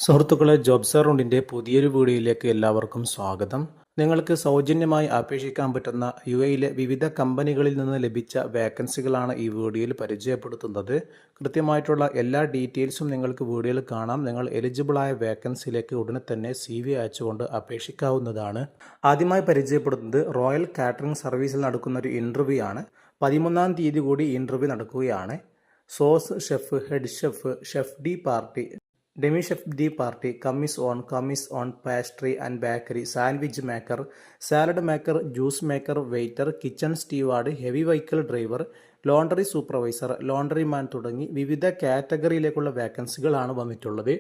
സുഹൃത്തുക്കളെ, ജോബ്സ് റൗണ്ടിൻ്റെ പുതിയൊരു വീഡിയോയിലേക്ക് എല്ലാവർക്കും സ്വാഗതം. നിങ്ങൾക്ക് സൗജന്യമായി അപേക്ഷിക്കാൻ പറ്റുന്ന യുഎയിലെ വിവിധ കമ്പനികളിൽ നിന്ന് ലഭിച്ച വേക്കൻസികളാണ് ഈ വീഡിയോയിൽ പരിചയപ്പെടുത്തുന്നത്. കൃത്യമായിട്ടുള്ള എല്ലാ ഡീറ്റെയിൽസും നിങ്ങൾക്ക് വീഡിയോയിൽ കാണാം. നിങ്ങൾ എലിജിബിളായ വേക്കൻസിയിലേക്ക് ഉടനെ തന്നെ CV അയച്ചുകൊണ്ട് അപേക്ഷിക്കാവുന്നതാണ്. ആദ്യമായി പരിചയപ്പെടുത്തുന്നത് റോയൽ കാറ്ററിംഗ് സർവീസിൽ നടക്കുന്ന ഒരു ഇൻ്റർവ്യൂ ആണ്. 13-ാം തീയതി കൂടി ഇൻ്റർവ്യൂ നടക്കുകയാണ്. Sous chef, head chef, chef de partie, demi chef de partie, commis on pastry and bakery, sandwich maker, salad maker, juice maker, waiter, kitchen steward, heavy vehicle driver, laundry supervisor, laundry man തുടങ്ങി വിവിധ കാറ്റഗറിയിലേക്കുള്ള വേക്കൻസികളാണ് വന്നിട്ടുള്ളത്.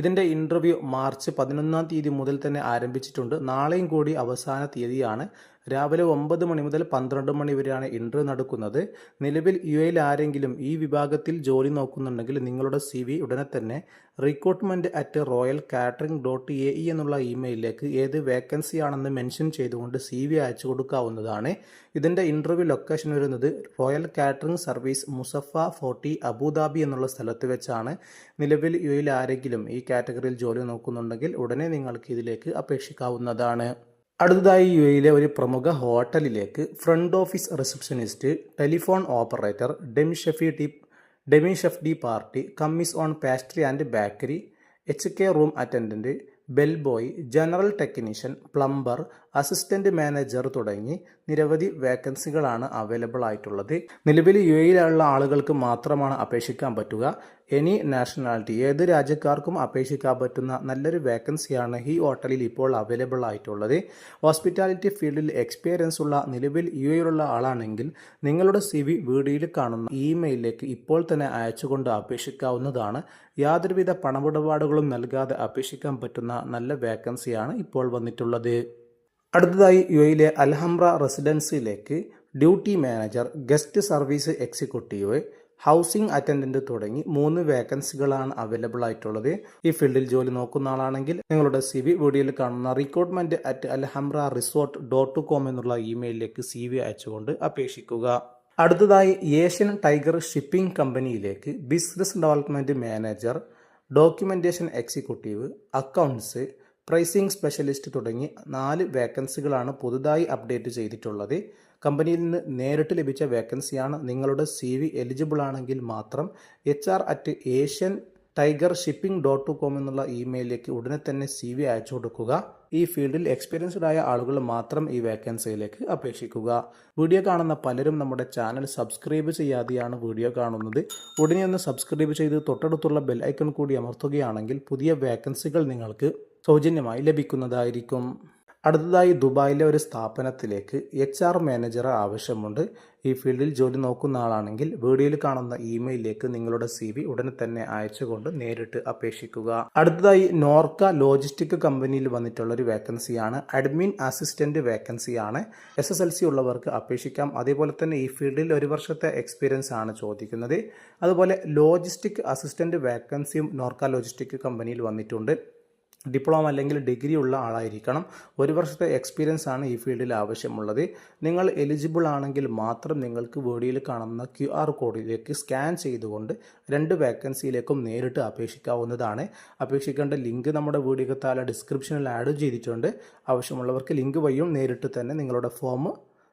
ഇതിൻ്റെ interview March 11-ാം തീയതി മുതൽ തന്നെ ആരംഭിച്ചിട്ടുണ്ട്. നാളെയും കൂടി അവസാന തീയതിയാണ്. രാവിലെ 9 മണി മുതൽ 12 മണി വരെയാണ് ഇൻ്റർവ്യൂ നടക്കുന്നത്. നിലവിൽ യുഎയിൽ ആരെങ്കിലും ഈ വിഭാഗത്തിൽ ജോലി നോക്കുന്നുണ്ടെങ്കിൽ നിങ്ങളുടെ CV ഉടനെ തന്നെ recruitment@royalcatering.ae എന്നുള്ള ഇമെയിലിലേക്ക് ഏത് വേക്കൻസി ആണെന്ന് മെൻഷൻ ചെയ്തുകൊണ്ട് CV അയച്ചു കൊടുക്കാവുന്നതാണ്. ഇതിൻ്റെ ഇൻ്റർവ്യൂ ലൊക്കേഷൻ വരുന്നത് റോയൽ കാറ്ററിംഗ് സർവീസ് മുസഫ 40 അബുദാബി എന്നുള്ള സ്ഥലത്ത് വെച്ചാണ്. നിലവിൽ യുഎയിൽ ആരെങ്കിലും ഈ കാറ്റഗറിയിൽ ജോലി നോക്കുന്നുണ്ടെങ്കിൽ ഉടനെ നിങ്ങൾക്ക് ഇതിലേക്ക് അപേക്ഷിക്കാവുന്നതാണ്. അടുത്തതായി യുഎയിലെ ഒരു പ്രമുഖ ഹോട്ടലിലേക്ക് front office receptionist, telephone operator, demi chef de partie, commis on pastry and bakery, HK room attendant, bell boy, general technician, plumber, assistant manager തുടങ്ങി നിരവധി വേക്കൻസികളാണ് അവൈലബിൾ ആയിട്ടുള്ളത്. നിലവിൽ യുഎയിലുള്ള ആളുകൾക്ക് മാത്രമാണ് അപേക്ഷിക്കാൻ പറ്റുക. എനി നാഷണാലിറ്റി, ഏത് രാജ്യക്കാർക്കും അപേക്ഷിക്കാൻ പറ്റുന്ന നല്ലൊരു വേക്കൻസിയാണ് ഈ ഹോട്ടലിൽ ഇപ്പോൾ അവൈലബിൾ ആയിട്ടുള്ളത്. ഹോസ്പിറ്റാലിറ്റി ഫീൽഡിൽ എക്സ്പീരിയൻസ് ഉള്ള നിലവിൽ യുഎയിലുള്ള ആളാണെങ്കിൽ നിങ്ങളുടെ CV വീഡിയോയിൽ കാണുന്ന ഇമെയിലിലേക്ക് ഇപ്പോൾ തന്നെ അയച്ചുകൊണ്ട് അപേക്ഷിക്കാവുന്നതാണ്. യാതൊരുവിധ പണമിടപാടുകളും നൽകാതെ അപേക്ഷിക്കാൻ പറ്റുന്ന നല്ല വേക്കൻസിയാണ് ഇപ്പോൾ വന്നിട്ടുള്ളത്. അടുത്തതായി യുഎയിലെ അൽഹംറ റെസിഡൻസിയിലേക്ക് duty manager, guest service executive, housing attendant തുടങ്ങി 3 വേക്കൻസികളാണ് അവൈലബിൾ ആയിട്ടുള്ളത്. ഈ ഫീൽഡിൽ ജോലി നോക്കുന്ന ആളാണെങ്കിൽ നിങ്ങളുടെ CV വീഡിയോയിൽ കാണുന്ന recruitment@alhamraresort.com എന്നുള്ള ഇമെയിലിലേക്ക് CV അയച്ചുകൊണ്ട് അപേക്ഷിക്കുക. അടുത്തതായി ഏഷ്യൻ ടൈഗർ ഷിപ്പിംഗ് കമ്പനിയിലേക്ക് business development manager, documentation executive, accounts, pricing specialist തുടങ്ങി 4 വേക്കൻസികളാണ് പുതുതായി അപ്ഡേറ്റ് ചെയ്തിട്ടുള്ളത്. കമ്പനിയിൽ നിന്ന് നേരിട്ട് ലഭിച്ച വേക്കൻസിയാണ്. നിങ്ങളുടെ CV എലിജിബിൾ ആണെങ്കിൽ മാത്രം HR@asiantigerShipping.com എന്നുള്ള ഇമെയിലിലേക്ക് ഉടനെ തന്നെ CV അയച്ചു കൊടുക്കുക. ഈ ഫീൽഡിൽ എക്സ്പീരിയൻസ്ഡ് ആയ ആളുകൾ മാത്രം ഈ വേക്കൻസിയിലേക്ക് അപേക്ഷിക്കുക. വീഡിയോ കാണുന്ന പലരും നമ്മുടെ ചാനൽ സബ്സ്ക്രൈബ് ചെയ്യാതെയാണ് വീഡിയോ കാണുന്നത്. ഉടനെ ഒന്ന് സബ്സ്ക്രൈബ് ചെയ്ത് തൊട്ടടുത്തുള്ള ബെൽ ഐക്കൺ കൂടി അമർത്തുകയാണെങ്കിൽ പുതിയ വേക്കൻസികൾ നിങ്ങൾക്ക് സൗജന്യമായി ലഭിക്കുന്നതായിരിക്കും. അടുത്തതായി ദുബായിലെ ഒരു സ്ഥാപനത്തിലേക്ക് HR മാനേജറെ ആവശ്യമുണ്ട്. ഈ ഫീൽഡിൽ ജോലി നോക്കുന്ന ആളാണെങ്കിൽ വീഡിയോയിൽ കാണുന്ന ഇമെയിലിലേക്ക് നിങ്ങളുടെ CV ഉടനെ തന്നെ അയച്ചുകൊണ്ട് നേരിട്ട് അപേക്ഷിക്കുക. അടുത്തതായി നോർക്ക ലോജിസ്റ്റിക് കമ്പനിയിൽ വന്നിട്ടുള്ള ഒരു വേക്കൻസിയാണ്. അഡ്മിൻ അസിസ്റ്റന്റ് വേക്കൻസിയാണ്. SSLC ഉള്ളവർക്ക് അപേക്ഷിക്കാം. അതേപോലെ തന്നെ ഈ ഫീൽഡിൽ 1 വർഷത്തെ എക്സ്പീരിയൻസ് ആണ് ചോദിക്കുന്നത്. അതുപോലെ ലോജിസ്റ്റിക് അസിസ്റ്റന്റ് വേക്കൻസിയും നോർക്ക ലോജിസ്റ്റിക് കമ്പനിയിൽ വന്നിട്ടുണ്ട്. ഡിപ്ലോമ അല്ലെങ്കിൽ ഡിഗ്രി ഉള്ള ആളായിരിക്കണം. 1 വർഷത്തെ എക്സ്പീരിയൻസ് ആണ് ഈ ഫീൽഡിൽ ആവശ്യമുള്ളത്. നിങ്ങൾ എലിജിബിൾ ആണെങ്കിൽ മാത്രം നിങ്ങൾക്ക് വീഡിയോയിൽ കാണുന്ന QR കോഡിലേക്ക് സ്കാൻ ചെയ്തുകൊണ്ട് 2 വേക്കൻസിയിലേക്കും നേരിട്ട് അപേക്ഷിക്കാവുന്നതാണ്. അപേക്ഷിക്കേണ്ട ലിങ്ക് നമ്മുടെ വീഡിയോക്ക് താഴെ ഡിസ്ക്രിപ്ഷനിൽ ആഡ് ചെയ്തിട്ടുണ്ട്. ആവശ്യമുള്ളവർക്ക് ലിങ്ക് വഴിയും നേരിട്ട് തന്നെ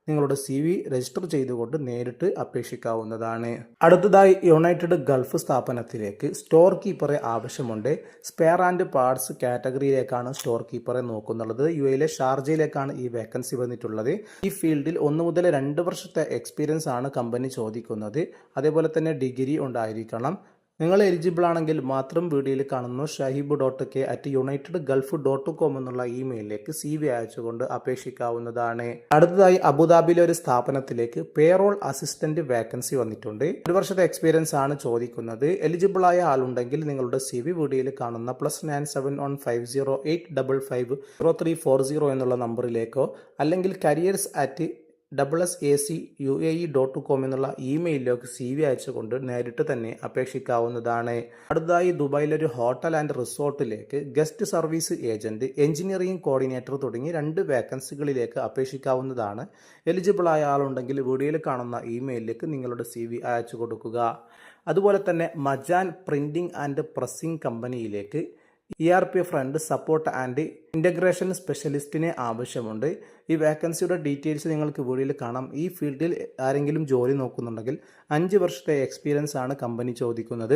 നിങ്ങളുടെ CV രജിസ്റ്റർ ചെയ്തുകൊണ്ട് നേരിട്ട് അപേക്ഷിക്കാവുന്നതാണ്. അടുത്തതായി യുണൈറ്റഡ് ഗൾഫ് സ്ഥാപനത്തിലേക്ക് സ്റ്റോർ കീപ്പറെ ആവശ്യമുണ്ട്. സ്പെയർ ആൻഡ് പാർട്സ് കാറ്റഗറിയിലേക്കാണ് സ്റ്റോർ കീപ്പറെ നോക്കുന്നുള്ളത്. യുഎയിലെ ഷാർജയിലേക്കാണ് ഈ വേക്കൻസി വന്നിട്ടുള്ളത്. ഈ ഫീൽഡിൽ 1 മുതൽ 2 വർഷത്തെ എക്സ്പീരിയൻസ് ആണ് കമ്പനി ചോദിക്കുന്നത്. അതേപോലെ തന്നെ ഡിഗ്രി ഉണ്ടായിരിക്കണം. നിങ്ങൾ എലിജിബിൾ ആണെങ്കിൽ മാത്രം വീഡിയോയിൽ കാണുന്നു shahib.k@unitedgulf.com എന്നുള്ള ഇമെയിലിലേക്ക് CV അയച്ചുകൊണ്ട് അപേക്ഷിക്കാവുന്നതാണ്. അടുത്തതായി അബുദാബിയിലെ ഒരു സ്ഥാപനത്തിലേക്ക് പേറോൾ അസിസ്റ്റന്റ് വേക്കൻസി വന്നിട്ടുണ്ട്. 1 വർഷത്തെ എക്സ്പീരിയൻസ് ആണ് ചോദിക്കുന്നത്. എലിജിബിൾ ആയ ആളുണ്ടെങ്കിൽ നിങ്ങളുടെ CV വീഡിയോയിൽ കാണുന്ന +971508550340 എന്നുള്ള നമ്പറിലേക്കോ അല്ലെങ്കിൽ careers@SSACUAE.com എന്നുള്ള ഇമെയിലിലേക്ക് CV അയച്ചുകൊണ്ട് നേരിട്ട് തന്നെ അപേക്ഷിക്കാവുന്നതാണ്. അടുത്തതായി ദുബായിലെ ഒരു ഹോട്ടൽ ആൻഡ് റിസോർട്ടിലേക്ക് guest service agent, engineering coordinator തുടങ്ങി 2 വേക്കൻസികളിലേക്ക് അപേക്ഷിക്കാവുന്നതാണ്. എലിജിബിൾ ആയ ആളുണ്ടെങ്കിൽ വീഡിയോയിൽ കാണുന്ന ഇമെയിലിലേക്ക് നിങ്ങളുടെ CV അയച്ചു കൊടുക്കുക. അതുപോലെ തന്നെ മജാൻ പ്രിന്റിംഗ് ആൻഡ് പ്രസ്സിംഗ് കമ്പനിയിലേക്ക് ERP front support and integration സ്പെഷ്യലിസ്റ്റിനെ ആവശ്യമുണ്ട്. ഈ വേക്കൻസിയുടെ ഡീറ്റെയിൽസ് നിങ്ങൾക്ക് വീഡിയോയിൽ കാണാം. ഈ ഫീൽഡിൽ ആരെങ്കിലും ജോലി നോക്കുന്നുണ്ടെങ്കിൽ 5 വർഷത്തെ എക്സ്പീരിയൻസ് ആണ് കമ്പനി ചോദിക്കുന്നത്.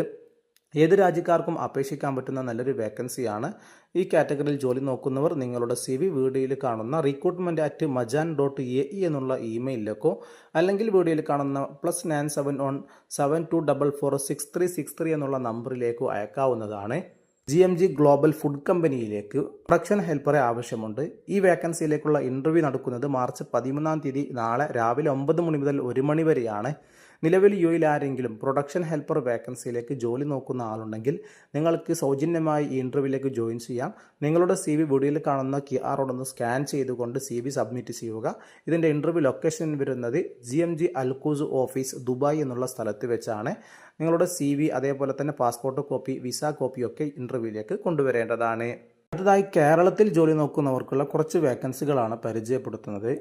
ഏത് രാജ്യക്കാർക്കും അപേക്ഷിക്കാൻ പറ്റുന്ന നല്ലൊരു വേക്കൻസിയാണ്. ഈ കാറ്റഗറിയിൽ ജോലി നോക്കുന്നവർ നിങ്ങളുടെ CV വീഡിയോയിൽ കാണുന്ന recruitment@majan.ae എന്നുള്ള ഇമെയിലിലേക്കോ അല്ലെങ്കിൽ വീഡിയോയിൽ കാണുന്ന +971 72446363 എന്നുള്ള നമ്പറിലേക്കോ അയക്കാവുന്നതാണ്. GMG ഗ്ലോബൽ ഫുഡ് കമ്പനിയിലേക്ക് പ്രൊഡക്ഷൻ ഹെൽപ്പറെ ആവശ്യമുണ്ട്. ഈ വേക്കൻസിയിലേക്കുള്ള ഇൻ്റർവ്യൂ നടക്കുന്നത് മാർച്ച് 13-ാം തീയതി നാളെ രാവിലെ 9 മണി മുതൽ 1 മണി വരെയാണ്. നിലവിൽ UAEയിൽ ആരെങ്കിലും പ്രൊഡക്ഷൻ ഹെൽപ്പർ വേക്കൻസിയിലേക്ക് ജോലി നോക്കുന്ന ആളുണ്ടെങ്കിൽ നിങ്ങൾക്ക് സൗജന്യമായി ഈ ഇൻ്റർവ്യൂവിലേക്ക് ജോയിൻ ചെയ്യാം. നിങ്ങളുടെ CV വീഡിയോയിൽ കാണുന്ന QR ഒന്ന് സ്കാൻ ചെയ്തുകൊണ്ട് CV സബ്മിറ്റ് ചെയ്യുക. ഇതിൻ്റെ ഇൻ്റർവ്യൂ ലൊക്കേഷൻ വരുന്നത് GMG അൽക്കൂസ് ഓഫീസ് ദുബായ് എന്നുള്ള സ്ഥലത്ത് വെച്ചാണ്. നിങ്ങളുടെ CV അതേപോലെ തന്നെ പാസ്പോർട്ട് കോപ്പി, വിസ കോപ്പിയൊക്കെ ഇൻ്റർവ്യൂവിലേക്ക് കൊണ്ടുവരേണ്ടതാണ്. അടുത്തതായി കേരളത്തിൽ ജോലി നോക്കുന്നവർക്കുള്ള കുറച്ച് വേക്കൻസികളാണ് പരിചയപ്പെടുത്തുന്നത്.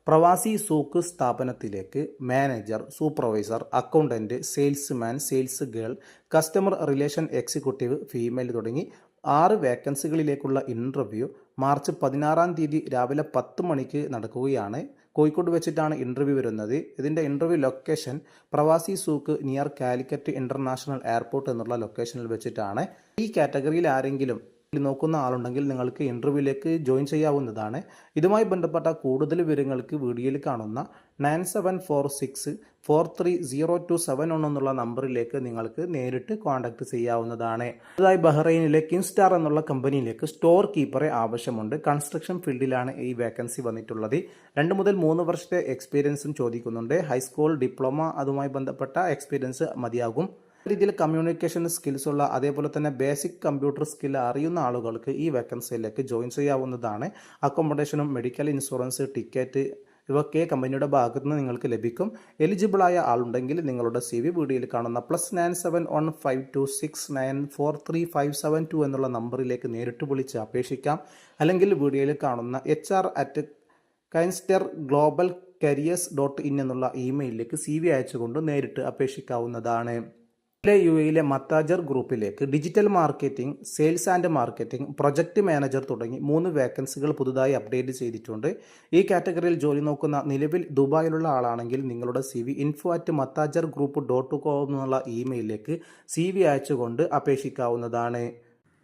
പ്രവാസി സൂക്ക് സ്ഥാപനത്തിലേക്ക് manager, supervisor, accountant, salesman, sales girl, customer relation executive female തുടങ്ങി 6 വേക്കൻസികളിലേക്കുള്ള ഇൻ്റർവ്യൂ മാർച്ച് 16-ാം തീയതി രാവിലെ 10 മണിക്ക് നടക്കുകയാണ്. കോഴിക്കോട് വെച്ചിട്ടാണ് ഇൻ്റർവ്യൂ വരുന്നത്. ഇതിൻ്റെ interview location Pravasi souk near Calicut international airport എന്നുള്ള ലൊക്കേഷനിൽ വെച്ചിട്ടാണ്. ഈ കാറ്റഗറിയിൽ ആരെങ്കിലും നോക്കുന്ന ആളുണ്ടെങ്കിൽ നിങ്ങൾക്ക് ഇൻ്റർവ്യൂവിലേക്ക് ജോയിൻ ചെയ്യാവുന്നതാണ്. ഇതുമായി ബന്ധപ്പെട്ട കൂടുതൽ വിവരങ്ങൾക്ക് വീഡിയോയിൽ കാണുന്ന 9746430271 എന്നുള്ള നമ്പറിലേക്ക് നിങ്ങൾക്ക് നേരിട്ട് കോൺടാക്ട് ചെയ്യാവുന്നതാണ്. അടുത്തതായി ബഹ്റൈനിലെ കിങ്സ്റ്റാർ എന്നുള്ള കമ്പനിയിലേക്ക് സ്റ്റോർ കീപ്പറെ ആവശ്യമുണ്ട്. കൺസ്ട്രക്ഷൻ ഫീൽഡിലാണ് ഈ വേക്കൻസി വന്നിട്ടുള്ളത്. 2 മുതൽ 3 വർഷത്തെ എക്സ്പീരിയൻസും ചോദിക്കുന്നുണ്ട്. ഹൈസ്കൂൾ, ഡിപ്ലോമ അതുമായി ബന്ധപ്പെട്ട എക്സ്പീരിയൻസ് മതിയാകും. രീതിയിൽ കമ്മ്യൂണിക്കേഷൻ സ്കിൽസ് ഉള്ള അതേപോലെ തന്നെ ബേസിക് കമ്പ്യൂട്ടർ സ്കിൽ അറിയുന്ന ആളുകൾക്ക് ഈ വേക്കൻസിയിലേക്ക് ജോയിൻ ചെയ്യാവുന്നതാണ്. അക്കോമഡേഷനും മെഡിക്കൽ ഇൻഷുറൻസ്, ടിക്കറ്റ് ഇവയൊക്കെ കമ്പനിയുടെ ഭാഗത്ത് നിന്ന് നിങ്ങൾക്ക് ലഭിക്കും. എലിജിബിളായ ആളുണ്ടെങ്കിൽ നിങ്ങളുടെ CV വീഡിയോയിൽ കാണുന്ന +971 52694357 എന്നുള്ള നമ്പറിലേക്ക് നേരിട്ട് വിളിച്ച് അപേക്ഷിക്കാം. അല്ലെങ്കിൽ വീഡിയോയിൽ കാണുന്ന HR@kainstar-global-careers.in എന്നുള്ള ഇമെയിലിലേക്ക് CV അയച്ചുകൊണ്ട് നേരിട്ട് അപേക്ഷിക്കാവുന്നതാണ്. UAEയിലെ മത്താജർ ഗ്രൂപ്പിലേക്ക് digital marketing, sales and marketing, project manager തുടങ്ങി 3 വേക്കൻസികൾ പുതുതായി അപ്ഡേറ്റ് ചെയ്തിട്ടുണ്ട്. ഈ കാറ്റഗറിയിൽ ജോലി നോക്കുന്ന നിലവിൽ ദുബായിലുള്ള ആളാണെങ്കിൽ നിങ്ങളുടെ CV info@mattajargroup.com എന്നുള്ള ഇമെയിലിലേക്ക് CV അയച്ചുകൊണ്ട് അപേക്ഷിക്കാവുന്നതാണ്.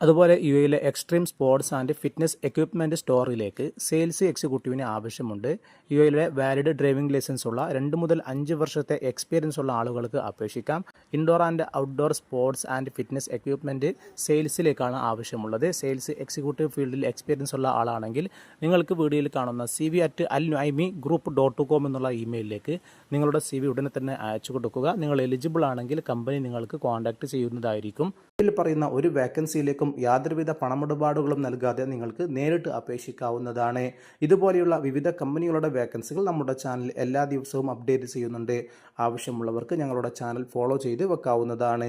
അതുപോലെ UAEയിലെ extreme sports and fitness equipment സ്റ്റോറിലേക്ക് സെയിൽസ് എക്സിക്യൂട്ടീവിന് ആവശ്യമുണ്ട്. UAEയിലെ വാലിഡ് ഡ്രൈവിംഗ് ലൈസൻസ് ഉള്ള 2 മുതൽ 5 വർഷത്തെ എക്സ്പീരിയൻസ് ഉള്ള ആളുകൾക്ക് അപേക്ഷിക്കാം. Indoor and outdoor sports and fitness equipment സെയിൽസിലേക്കാണ് ആവശ്യമുള്ളത്. സെയിൽസ് എക്സിക്യൂട്ടീവ് ഫീൽഡിൽ എക്സ്പീരിയൻസ് ഉള്ള ആളാണെങ്കിൽ നിങ്ങൾക്ക് വീഡിയോയിൽ കാണുന്ന cv@alnuaimigroup.com എന്നുള്ള ഇമെയിലിലേക്ക് നിങ്ങളുടെ CV ഉടനെ തന്നെ അയച്ചു കൊടുക്കുക. നിങ്ങൾ എലിജിബിൾ ആണെങ്കിൽ കമ്പനി നിങ്ങൾക്ക് കോൺടാക്ട് ചെയ്യുന്നതായിരിക്കും. ഇതിൽ പറയുന്ന ഒരു വേക്കൻസിയിലേക്കും യാതൊരുവിധ പണമിടപാടുകളും നൽകാതെ നിങ്ങൾക്ക് നേരിട്ട് അപേക്ഷിക്കാവുന്നതാണ്. ഇതുപോലെയുള്ള വിവിധ കമ്പനികളുടെ വേക്കൻസികൾ നമ്മുടെ ചാനൽ എല്ലാ ദിവസവും അപ്ഡേറ്റ് ചെയ്യുന്നുണ്ട്. ആവശ്യമുള്ളവർക്ക് ഞങ്ങളുടെ ചാനൽ ഫോളോ ചെയ്ത് വെക്കാവുന്നതാണ്.